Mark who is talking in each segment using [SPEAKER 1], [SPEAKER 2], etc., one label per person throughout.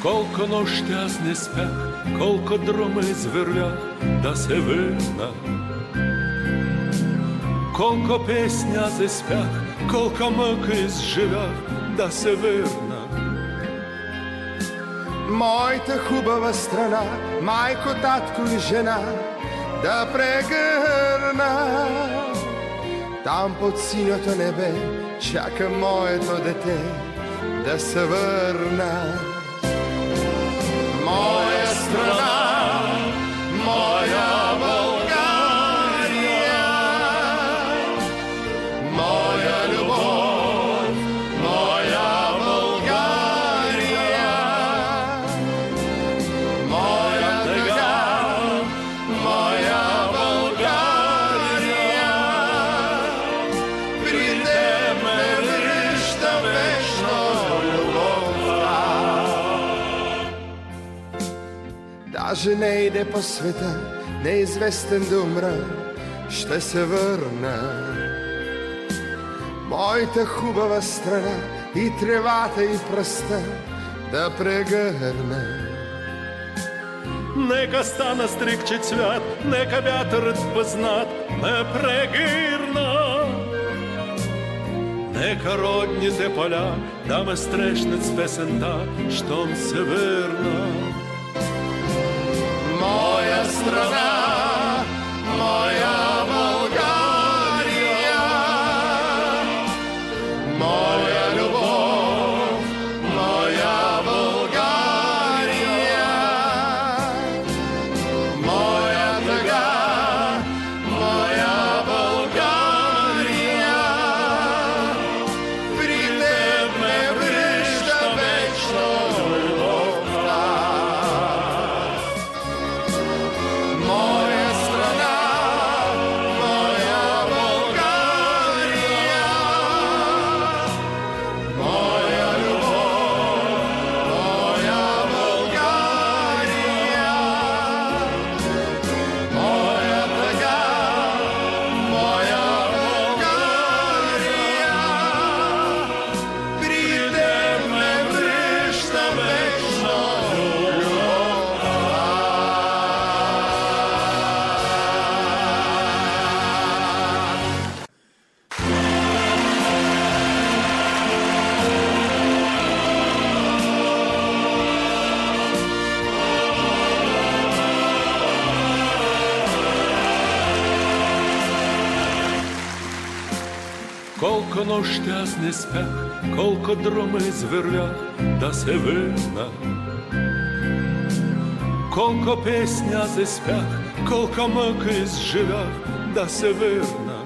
[SPEAKER 1] Колко нощи аз не спях, колко дрома извървях да се върна. Колко песни аз изпях, колко мъка изживях да се върна.
[SPEAKER 2] Моята хубава страна, майко, татко и жена, да прегърна. Там под синьото небе чака моето дете да се върна. Моя страна, моя България, моя любов, моя България, моя тъга, моя България, при теб ме връща вечно любовта. Даже не иде по света, неизвестен да умра, ще се върна. Моята хубава страна и тревата и пръста да прегърна.
[SPEAKER 1] Нека стана стрикче цвят, нека вятърът познат ме прегърна. Нека родните поля да ме срещнат с песента, щом се върна.
[SPEAKER 2] Моя страна, моя България, моя любов, моя България, моя тъга, моя България, при теб ме връща вечно любовта. Моя страна, моя България, моя любов, моя България, моя тъга, моя България, при теб ме връща вечно любовта.
[SPEAKER 1] Колко нощи аз не спях, колко дрома извървях да се върна. Колко песни аз изпях, колко мъка изживях да се върна.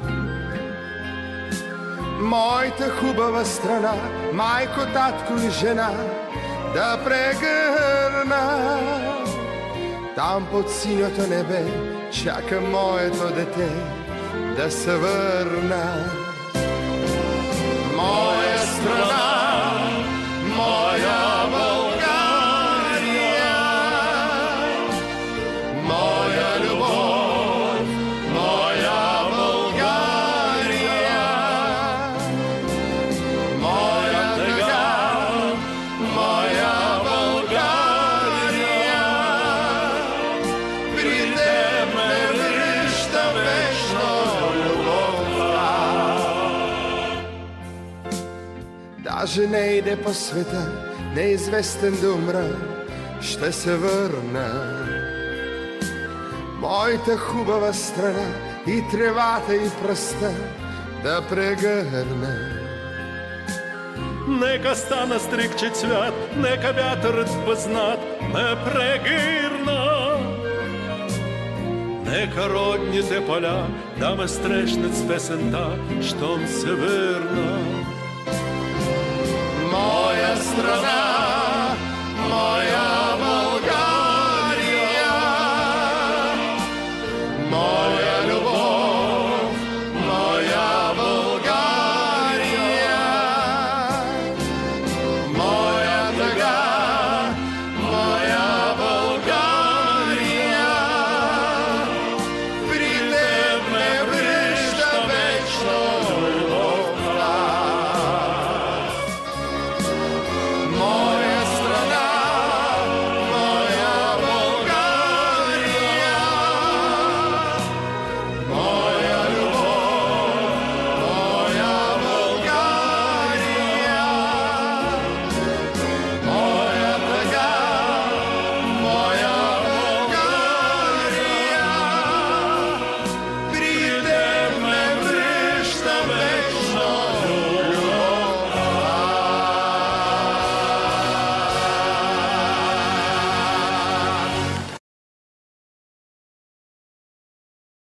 [SPEAKER 2] Моята хубава страна, майко, татко и жена, да прегърна. Там под синьото небе чака моето дете да се върна. Моя страна, моя България, моя любов, моя България, моя тъга, моя България, при теб ме връща вечно любовта. Даже не иде по света, неизвестен да умра, ще се върна. Моята хубава страна и тревата и пръста да прегърна.
[SPEAKER 1] Нека стана стрикче цвят, нека вятърът познат ме прегърна. Нека родните поля да ме срещнат с песента, щом се върна.
[SPEAKER 2] Моя страна,